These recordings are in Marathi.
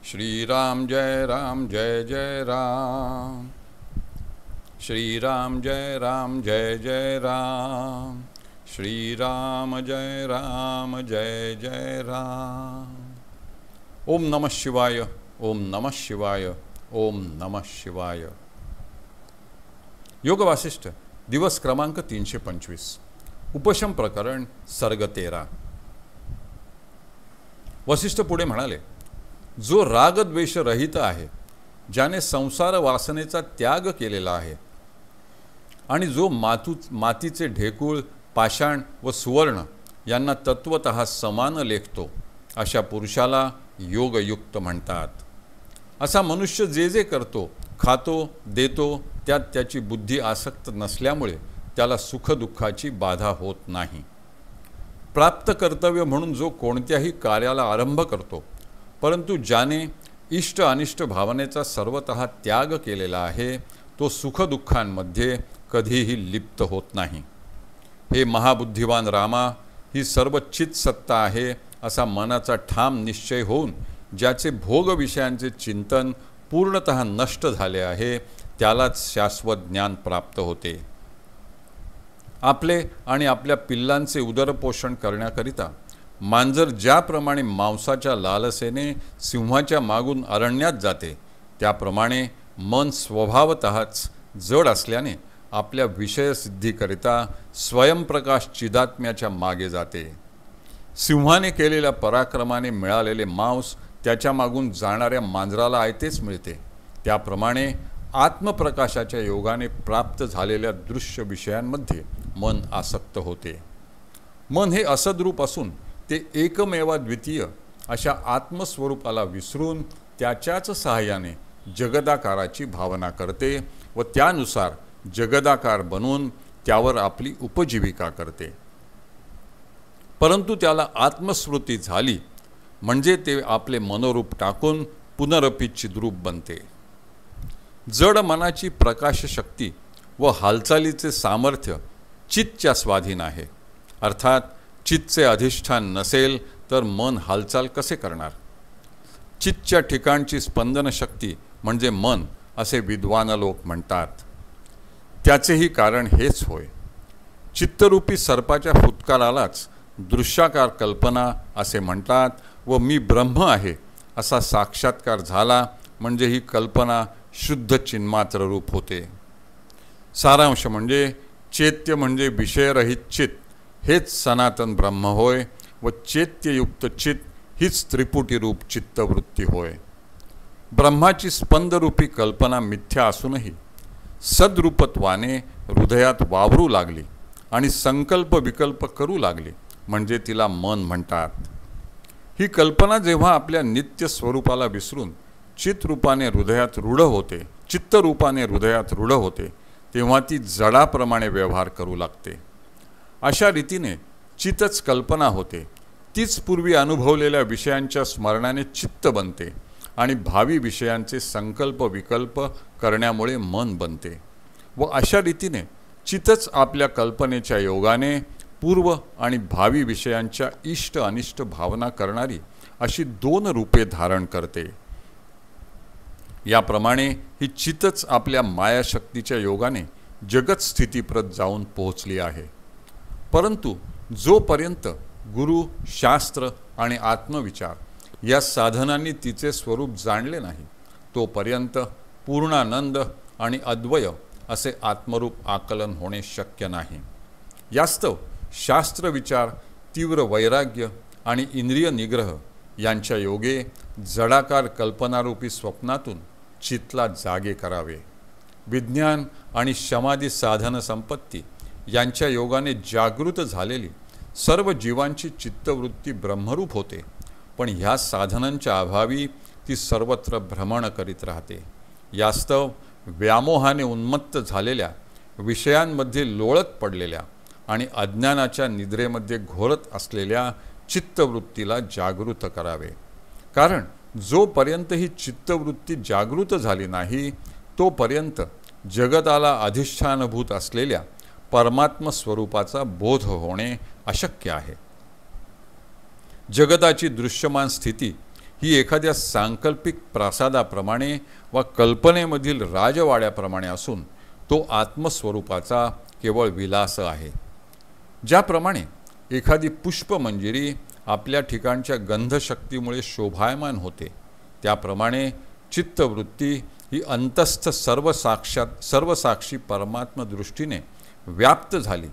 श्री राम जय जय राम। श्री राम जय जय राम। श्री राम जय जय राम। ओम नमः शिवाय, ओम नमः शिवाय, ओम नमः शिवाय। योग वासिष्ठ दिवस क्रमांक 325। उपशम प्रकरण सर्ग 13। वसिष्ठ पुढे म्हणाले, जो रागद्वेष रहित आहे, ज्याने संसार वासनेचा त्याग केलेला आहे आणि जो मातीचे ढेकूळ, पाषाण व सुवर्ण यांना तत्वतः समान लेखतो, अशा पुरुषाला योगयुक्त म्हणतात। असा मनुष्य जे जे करतो, खातो, देतो, त्यात त्याची बुद्धी आसक्त नसल्यामुळे त्याला सुखदुःखाची बाधा होत नाही। प्राप्त कर्तव्य म्हणून जो कोणत्याही कार्याला आरंभ करतो, परंतु ज्याने इष्ट अनिष्ट भावनेचा सर्वतः त्याग केलेला आहे, तो सुखदुःखांमध्ये कधीही लिप्त होत नाही। हे महाबुद्धिवान रामा, ही सर्व चित सत्ता आहे असा मनाचा ठाम निश्चय होऊन ज्याचे भोग विषयांचे चिंतन पूर्णतः नष्ट झाले आहे, त्यालाच शाश्वत ज्ञान प्राप्त होते। आपले आणि आपल्या पिल्लांचे उदरपोषण करण्याकरिता मांजर ज्याप्रमाणे मांसाच्या लालसेने सिंहाच्या मागून अरण्यात जाते, त्याप्रमाणे मन स्वभावतःच जड असल्याने आपल्या विषयसिद्धीकरिता स्वयंप्रकाश चिदात्म्याच्या मागे जाते। सिंहाने केलेल्या पराक्रमाने मिळालेले मांस त्याच्या मागून जाणाऱ्या मांजराला आयतेच मिळते, त्याप्रमाणे आत्मप्रकाशाच्या योगाने प्राप्त झालेल्या दृश्य विषयांमध्ये मन आसक्त होते। मन हे असद्रूप असून ते एकमेवाद्वितीय अशा आत्मस्वरूपाला विसरून त्याच्याच सहाय्याने जगदाकाराची भावना करते व त्यानुसार जगदाकार बनून त्यावर आपली उपजीविका करते। परंतु त्याला आत्मस्मृती झाली म्हणजे ते आपले मनोरूप टाकून पुनरपि चिद्रूप बनते। जड मनाची प्रकाशशक्ती व हालचालीचे सामर्थ्य चित्तच्या स्वाधीन आहे, अर्थात चित्तचे अधिष्ठान नसेल तर मन हालचाल कसे करणार। चित्तच्या ठिकाणची स्पंदन शक्ती म्हणजे मन असे विद्वान लोक म्हणतात। त्याचेही कारण हेच होय। चित्तरूपी सर्पाच्या फुत्कारालाच दृश्याकार कल्पना असे म्हणतात व मी ब्रह्म आहे असा साक्षात्कार झाला म्हणजे ही कल्पना शुद्ध चिन्मात्र रूप होते। सारांश म्हणजे चैत्य म्हणजे विषयरहित चित्त हेच सनातन ब्रह्म होय व चैत्ययुक्त चित्त हीच त्रिपुटी रूप चित्तवृत्ती होय। ब्रह्माची स्पंदरूपी कल्पना मिथ्या असूनही सद्रूपत्वाने हृदयात वावरू लागली आणि संकल्प विकल्प करू लागली म्हणजे तिला मन म्हणतात। ही कल्पना जेव्हा आपल्या नित्य स्वरूपाला विसरून चित्तरूपाने हृदयात रूढ होते, तेव्हा ती जडाप्रमाणे व्यवहार करू लागते। अशा रीतीने चित्तच कल्पना होते, तीच पूर्वी अनुभवलेल्या विषयांच्या स्मरणाने चित्त बनते आणि भावी विषयांचे संकल्प विकल्प करण्यामुळे मन बनते व अशा रीतीने चित्तच आपल्या कल्पनेच्या योगाने पूर्व आणि भावी विषयांच्या इष्ट अनिष्ट भावना करणारी अशी दोन रूपे धारण करते। याप्रमाणे ही चित्तच आपल्या मायाशक्तीच्या योगाने जगत स्थितीप्रत जाऊन पोहोचली आहे। परंतु जोपर्यंत गुरु, शास्त्र आणि आत्मविचार या साधनांनी तिचे स्वरूप जाणले नाही, तोपर्यंत पूर्णानंद आणि अद्वय असे आत्मरूप आकलन होणे शक्य नाही। यास्तव शास्त्रविचार, तीव्र वैराग्य आणि इंद्रिय निग्रह यांच्या योगे जडाकार कल्पनारूपी स्वप्नातून चित्तला जागे करावे। विज्ञान आणि समाधी साधन संपत्ती यांच्या योगाने जागृत झालेली सर्व जीवांची चित्तवृत्ती ब्रह्मरूप होते, पण ह्या साधनांच्या अभावी ती सर्वत्र भ्रमण करीत राहते। यास्तव व्यामोहाने उन्मत्त झालेल्या, विषयांमध्ये लोळत पडलेल्या आणि अज्ञानाच्या निद्रेमध्ये घोरत असलेल्या चित्तवृत्तीला जागृत करावे। कारण जोपर्यंत ही चित्तवृत्ती जागृत झाली नाही, तोपर्यंत जगताला अधिष्ठानभूत असलेल्या परमात्म स्वरूपाचा बोध होणे अशक्य आहे। जगताची दृश्यमान स्थिती ही एखाद्या सांकल्पिक प्रासादाप्रमाणे वा कल्पनेमधील राजवाड्याप्रमाणे असून तो आत्मस्वरूपाचा केवळ विलास आहे. ज्याप्रमाणे एखादी पुष्पमंजिरी आपल्या ठिकाणच्या गंधशक्तीमुळे शोभायमान होते, त्याप्रमाणे चित्तवृत्ती ही अंतस्थ सर्वसाक्षी परमात्म दृष्टीने व्याप्त झाली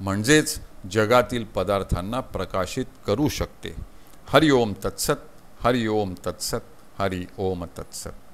म्हणजेच जगातील पदार्थांना प्रकाशित करू शकते. हरि ओम तत्सत. हरि ओम तत्सत. हरि ओम तत्सत.